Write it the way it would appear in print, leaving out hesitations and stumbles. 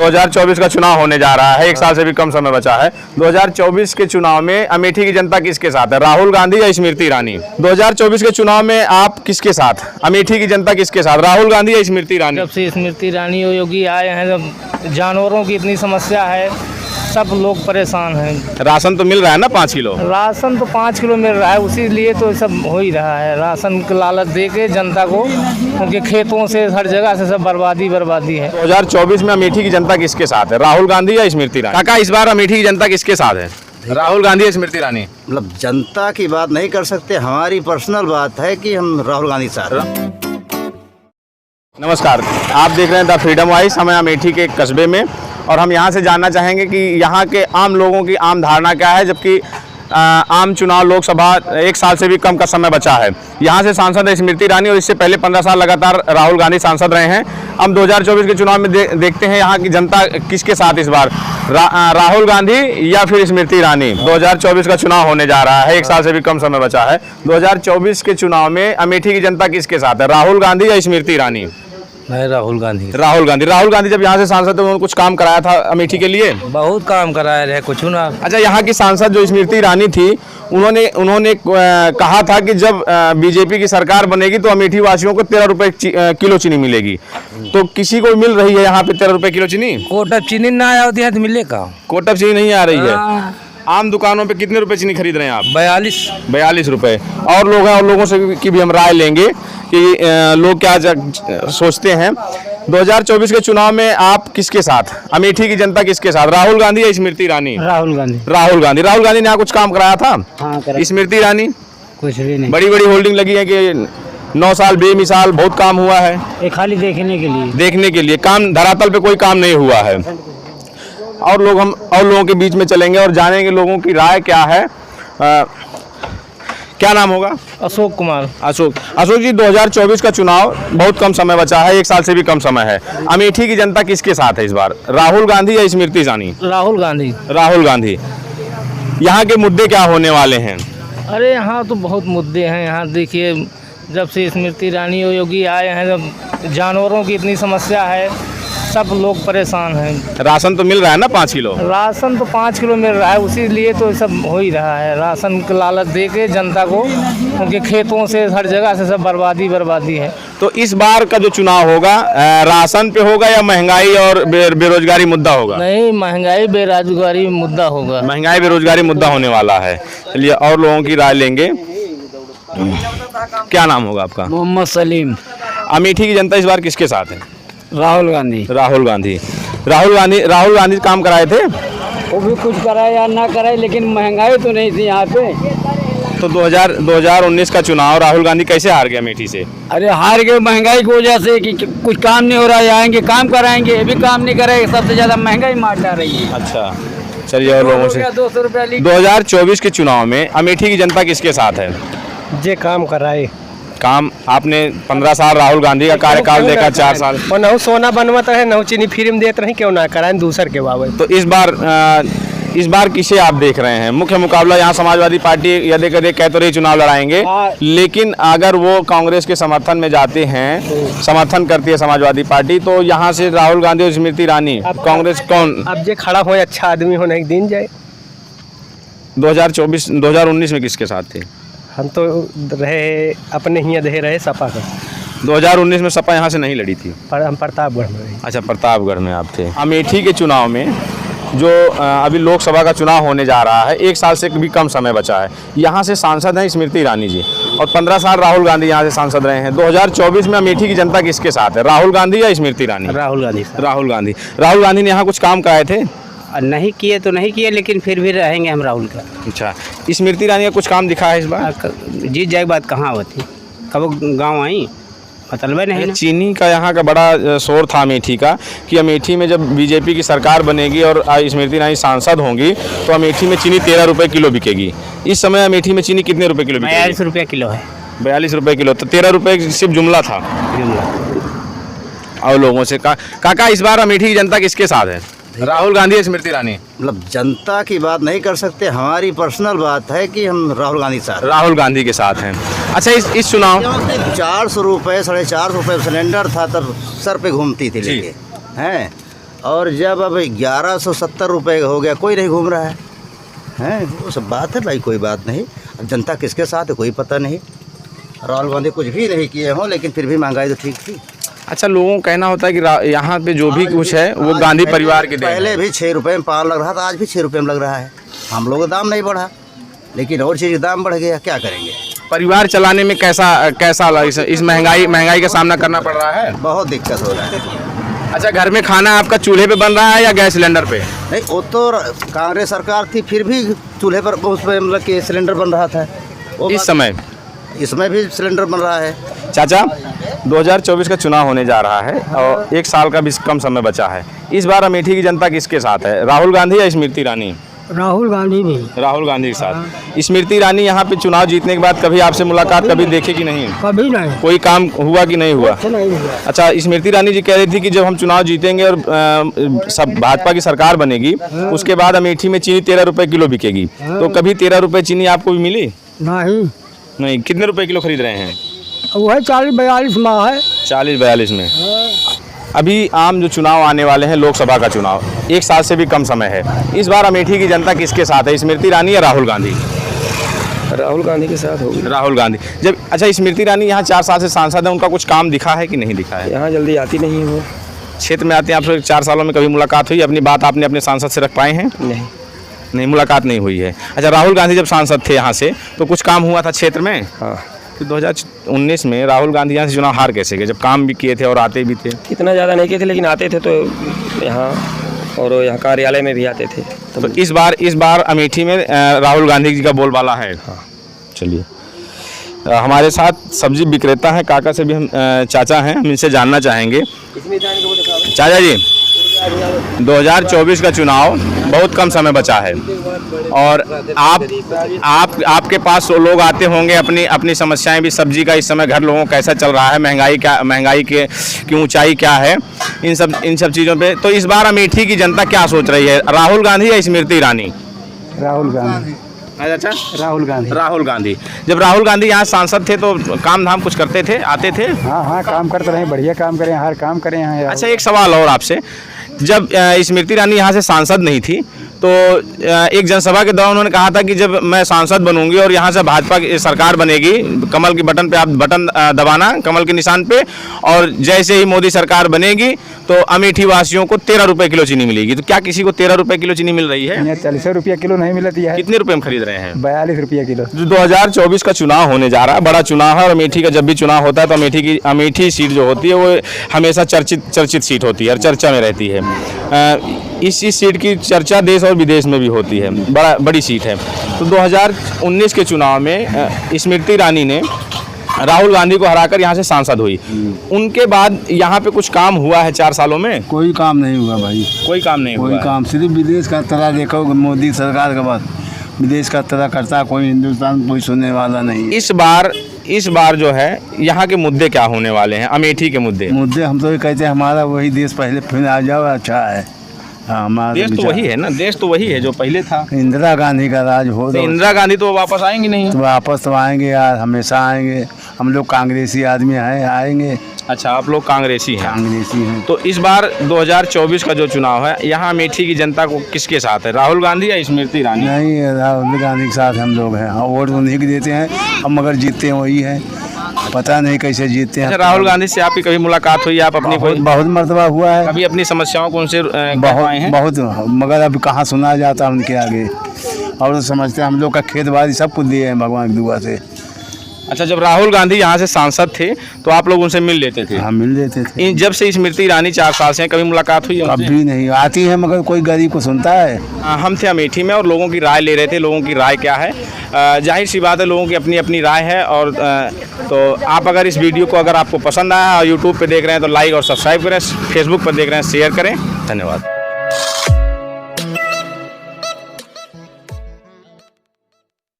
2024 का चुनाव होने जा रहा है, एक साल से भी कम समय बचा है। 2024 के चुनाव में अमेठी की जनता किसके साथ है, राहुल गांधी या स्मृति ईरानी? 2024 के चुनाव में आप किसके साथ, अमेठी की जनता किसके साथ, राहुल गांधी या स्मृति ईरानी? जब से स्मृति ईरानी और योगी आए हैं, जब जानवरों की इतनी समस्या है, सब लोग परेशान हैं। राशन तो मिल रहा है ना 5 किलो? राशन तो 5 किलो मिल रहा है, उसी लिए तो सब हो ही रहा है। राशन की लालच दे के जनता को, उनके खेतों से हर जगह से सब बर्बादी है। 2024 में अमेठी की जनता किसके साथ है, राहुल गांधी या स्मृति ईरानी? काका, इस बार अमेठी की जनता किसके साथ है, राहुल गांधी या स्मृति ईरानी? मतलब जनता की बात नहीं कर सकते, हमारी पर्सनल बात है कि हम राहुल गांधी साहब। नमस्कार, आप देख रहे हैं द फ्रीडम वॉइस। हमें अमेठी के एक कस्बे में, और हम यहाँ से जानना चाहेंगे कि यहाँ के आम लोगों की आम धारणा क्या है, जबकि आम चुनाव लोकसभा एक साल से भी कम का समय बचा है। यहाँ से सांसद है स्मृति ईरानी, और इससे पहले 15 साल लगातार राहुल गांधी सांसद रहे हैं। हम 2024 के चुनाव में देखते हैं यहाँ की जनता किसके साथ इस बार, राहुल गांधी या फिर स्मृति ईरानी? 2024 का चुनाव होने जा रहा है, एक साल से भी कम समय बचा है। 2024 के चुनाव में अमेठी की जनता किसके साथ है, राहुल गांधी या स्मृति ईरानी? मैं राहुल गांधी। राहुल गांधी जब यहाँ से सांसद थे, उन्होंने कुछ काम कराया था अमेठी के लिए? बहुत काम कराया रहे, कुछ ना। अच्छा, यहाँ की सांसद जो स्मृति ईरानी थी, उन्होंने कहा था कि जब बीजेपी की सरकार बनेगी तो अमेठी वासियों को 13 रुपए किलो चीनी मिलेगी। तो किसी को मिल रही है यहाँ पे 13 रुपए किलो चीनी? कोटक चीनी ना आया होती है तो मिलेगा। कोटक चीनी नहीं आ रही है। आम दुकानों पे कितने रुपए चीनी खरीद रहे हैं आप? 42 रुपए। और लोग हैं, और लोगों से की भी हम राय लेंगे कि लोग क्या सोचते हैं। 2024 के चुनाव में आप किसके साथ, अमेठी की जनता किसके साथ, राहुल गांधी या स्मृति ईरानी? राहुल गांधी। राहुल गांधी ने यहाँ कुछ काम कराया था? हाँ, स्मृति ईरानी कुछ भी नहीं। बड़ी होल्डिंग लगी है कि 9 साल बेमिसाल बहुत काम हुआ है, ये खाली देखने के लिए काम, धरातल पे कोई काम नहीं हुआ है। और लोगों के बीच में चलेंगे और जानेंगे लोगों की राय क्या है। क्या नाम होगा? अशोक कुमार। अशोक जी, 2024 का चुनाव बहुत कम समय बचा है, एक साल से भी कम समय है। अमेठी की जनता किसके साथ है इस बार, राहुल गांधी या स्मृति ईरानी? राहुल गांधी। यहाँ के मुद्दे क्या होने वाले हैं? अरे यहाँ तो बहुत मुद्दे हैं। यहाँ देखिए, जब से स्मृति ईरानी और योगी आए हैं, जब जानवरों की इतनी समस्या है, सब लोग परेशान हैं। राशन तो मिल रहा है ना 5 किलो? राशन तो 5 किलो मिल रहा है, उसी लिए तो सब हो ही रहा है। राशन की लालच दे के जनता को, उनके खेतों से हर जगह से सब बर्बादी है। तो इस बार का जो चुनाव होगा, राशन पे होगा या महंगाई और बेरोजगारी मुद्दा होगा? नहीं, महंगाई बेरोजगारी मुद्दा होगा। महंगाई बेरोजगारी मुद्दा होने वाला है। चलिए और लोगों की राय लेंगे। क्या नाम होगा आपका? मोहम्मद सलीम। अमेठी की जनता इस बार किसके साथ है? राहुल गांधी काम कराए थे? वो भी कुछ कराए या ना कराए, लेकिन महंगाई तो नहीं थी यहाँ पे। तो 2019 का चुनाव राहुल गांधी कैसे हार गए अमेठी से? अरे हार गए महंगाई की वजह से, कि कुछ काम नहीं हो रहा है। आएंगे काम कराएंगे, ये भी काम नहीं करेंगे, सबसे ज्यादा महंगाई मार जा रही है। अच्छा, चलिए और लोगों से। 200 रुपया 2024 के चुनाव में अमेठी की जनता किसके साथ है? जे काम कराए। काम आपने 15 साल राहुल गांधी का कार्यकाल देखा, 4 साल। और न सोना बनवाता है, न चीनी फ्री में देते रहे, क्यों ना कराएं दूसर के बाबत। तो इस बार किसे आप देख रहे हैं? मुख्य मुकाबला यहाँ समाजवादी पार्टी यदि कदे कह तो रही चुनाव लड़ाएंगे, लेकिन अगर वो कांग्रेस के समर्थन में जाते हैं, समर्थन करती है समाजवादी पार्टी, तो यहाँ से राहुल गांधी और स्मृति ईरानी, कांग्रेस कौन? अब जो खड़ा हो अच्छा आदमी होने एक दिन जाए। 2019 में किसके साथ थे? हम तो रहे अपने ही रहे सपा का। 2019 में सपा यहाँ से नहीं लड़ी थी? हम प्रतापगढ़ में रहे। अच्छा, प्रतापगढ़ में आप थे। अमेठी के चुनाव में जो अभी लोकसभा का चुनाव होने जा रहा है, एक साल से भी कम समय बचा है। यहाँ से सांसद हैं स्मृति ईरानी जी, और 15 साल राहुल गांधी यहाँ से सांसद रहे हैं। 2024 में अमेठी की जनता किसके साथ है, राहुल गांधी या स्मृति ईरानी? राहुल गांधी ने यहाँ कुछ काम कराए थे? नहीं किए तो नहीं किए, लेकिन फिर भी रहेंगे हम राहुल का। अच्छा, स्मृति ईरानी का कुछ काम दिखा है इस बार? जीत जाए बात कहाँ होती, कब गाँव आई मतलब नहीं। चीनी का यहाँ का बड़ा शोर था अमेठी का, कि अमेठी में जब बीजेपी की सरकार बनेगी और स्मृति ईरानी सांसद होंगी तो अमेठी में चीनी 13 रुपए किलो बिकेगी। इस समय अमेठी में चीनी कितने रुपए किलो बिकेगी? 42 रुपये किलो है। 42 रुपए किलो, तो 13 रुपए सिर्फ जुमला था। और लोगों से काका, इस बार अमेठी की जनता किसके साथ है, राहुल गांधी या स्मृति ईरानी? मतलब जनता की बात नहीं कर सकते, हमारी पर्सनल बात है कि हम राहुल गांधी साहब, राहुल गांधी के साथ हैं। अच्छा, इस चुनाव 400 रुपये 450 रुपये सिलेंडर था, तब सर पे घूमती थी लेके हैं। और जब अब 1170 रुपये हो गया, कोई नहीं घूम रहा है। हैं, वो सब बात है भाई, कोई बात नहीं। अब जनता किसके साथ है कोई पता नहीं। राहुल गांधी कुछ भी नहीं किए हों, लेकिन फिर भी महंगाई तो ठीक थी। अच्छा, लोगों का कहना होता है कि यहाँ पे जो भी कुछ है वो गांधी परिवार के देन है। पहले भी 6 रुपये में पान लग रहा था, आज भी 6 रुपये में लग रहा है। हम लोगों का दाम नहीं बढ़ा, लेकिन और चीज़ का दाम बढ़ गया, क्या करेंगे। परिवार चलाने में कैसा इस महंगाई का सामना करना पड़ रहा है? बहुत दिक्कत हो रहा है। अच्छा, घर में खाना आपका चूल्हे पे बन रहा है या गैस सिलेंडर पे? नहीं, वो तो कांग्रेस सरकार थी, फिर भी चूल्हे पर उस पर मतलब कि सिलेंडर बन रहा था। इसमें भी सिलेंडर बन रहा है। चाचा, 2024 का चुनाव होने जा रहा है और 1 साल का भी कम समय बचा है। इस बार अमेठी की जनता किसके साथ है, राहुल गांधी या स्मृति ईरानी? राहुल गांधी भी। राहुल गांधी के साथ। स्मृति ईरानी यहाँ पे चुनाव जीतने के बाद कभी आपसे मुलाकात कभी देखे कि नहीं? कभी नहीं। कोई काम हुआ कि नहीं हुआ? नहीं हुआ। अच्छा, स्मृति ईरानी जी कह रही थी कि जब हम चुनाव जीतेंगे और सब भाजपा की सरकार बनेगी, उसके बाद अमेठी में चीनी 13 रुपये किलो बिकेगी। तो कभी 13 रुपये चीनी आपको भी मिली? नहीं। कितने रुपए किलो खरीद रहे हैं? वह 40-42 माह है। 40-42 में। अभी आम जो चुनाव आने वाले हैं, लोकसभा का चुनाव 1 साल से भी कम समय है। इस बार अमेठी की जनता किसके साथ है, स्मृति ईरानी या राहुल गांधी? राहुल गांधी के साथ होगी। राहुल गांधी। जब अच्छा, स्मृति ईरानी यहाँ 4 साल से सांसद है, उनका कुछ काम दिखा है कि नहीं दिखा है? यहाँ जल्दी आती नहीं है वो। क्षेत्र में आते हैं आपसे 4 सालों में कभी मुलाकात हुई? अपनी बात आपने अपने सांसद से रख पाए हैं? नहीं, मुलाकात नहीं हुई है। अच्छा, राहुल गांधी जब सांसद थे यहाँ से तो कुछ काम हुआ था क्षेत्र में? हाँ। तो 2019 में राहुल गांधी यहाँ से चुनाव हार कैसे गए, जब काम भी किए थे और आते भी थे? इतना ज़्यादा नहीं किए थे, लेकिन आते थे तो यहाँ और यहाँ कार्यालय में भी आते थे। तो इस बार अमेठी में राहुल गांधी जी का बोलबाला है। हाँ, चलिए। हमारे साथ सब्जी विक्रेता हैं, काका से भी हम चाचा हैं, हम इनसे जानना चाहेंगे। चाचा जी, 2024 का चुनाव बहुत कम समय बचा है और आपके पास लोग आते होंगे, अपनी समस्याएं भी, सब्जी का इस समय घर लोगों कैसा चल रहा है, महंगाई की ऊंचाई क्या है, इन सब चीज़ों पे। तो इस बार अमेठी की जनता क्या सोच रही है, राहुल गांधी या स्मृति ईरानी? राहुल गांधी। अच्छा, राहुल गांधी। जब राहुल गांधी यहाँ सांसद थे तो काम धाम कुछ करते थे, आते थे? हाँ, काम करते रहे, बढ़िया काम करें, हर काम करें यहाँ। अच्छा, एक सवाल और आपसे, जब स्मृति ईरानी यहाँ से सांसद नहीं थी तो एक जनसभा के दौरान उन्होंने कहा था कि जब मैं सांसद बनूंगी और यहाँ से भाजपा की सरकार बनेगी, कमल के बटन पे आप बटन दबाना, कमल के निशान पे, और जैसे ही मोदी सरकार बनेगी तो अमेठी वासियों को 13 रुपये किलो चीनी मिलेगी। तो क्या किसी को 13 रुपये किलो चीनी मिल रही है? 40 रुपये किलो नहीं मिलती है। कितने रुपए में खरीद रहे हैं? 42 रुपये किलो। 2024 का चुनाव होने जा रहा है, बड़ा चुनाव है और अमेठी का जब भी चुनाव होता है तो अमेठी सीट जो होती है वो हमेशा चर्चित सीट होती है और चर्चा में रहती है। इस सीट की चर्चा देश और विदेश में भी होती है, बड़ी सीट है। तो 2019 के चुनाव में स्मृति ईरानी ने राहुल गांधी को हराकर यहाँ से सांसद हुई। उनके बाद यहाँ पे कुछ काम हुआ है 4 सालों में? कोई काम नहीं हुआ भाई, कोई काम नहीं हुआ। कोई काम, सिर्फ विदेश का तरह देखो, मोदी सरकार के बाद विदेश का तरह करता, कोई हिंदुस्तान कोई सुनने वाला नहीं। इस बार जो है यहाँ के मुद्दे क्या होने वाले हैं, अमेठी के मुद्दे? हम तो ये कहते हैं हमारा वही देश पहले फिर आ जाओ, अच्छा है। हाँ, देश तो वही है ना, देश तो वही है जो पहले था। इंदिरा गांधी का राज हो तो इंदिरा गांधी तो वापस आएंगी नहीं? तो वापस तो आएंगे यार, हमेशा आएंगे। हम लोग कांग्रेसी आदमी हैं, आएंगे। अच्छा, आप लोग कांग्रेसी हैं? कांग्रेसी हैं। तो इस बार 2024 का जो चुनाव है, यहाँ अमेठी की जनता को किसके साथ है, राहुल गांधी या स्मृति ईरानी? नहीं, राहुल गांधी के साथ हम लोग हैं। वोट उन्हीं को देते हैं, हम मगर जीतते हैं वही है, पता नहीं कैसे जीतते हैं। अच्छा, राहुल गांधी से आपकी कभी मुलाकात हुई? आप अपनी बहुत मर्तबा हुआ है। कभी अपनी समस्याओं को उनसे बहुत, मगर अब कहाँ सुना जाता उनके आगे। और समझते हैं हम लोग का खेत बाड़ी सब कुछ दिए हैं भगवान की दुआ से। अच्छा, जब राहुल गांधी यहाँ से सांसद थे तो आप लोग उनसे मिल लेते थे? हाँ, मिल लेते थे। जब से स्मृति ईरानी 4 साल से कभी मुलाकात हुई? कभी नहीं आती है, मगर कोई गरीब को सुनता है। हम थे अमेठी में और लोगों की राय ले रहे थे, लोगों की राय क्या है। जाहिर सी बात है, लोगों की अपनी अपनी राय है। और तो आप अगर इस वीडियो को अगर आपको पसंद आया और यूट्यूब पे देख रहे हैं तो लाइक और सब्सक्राइब करें, फेसबुक पर देख रहे हैं शेयर करें। धन्यवाद।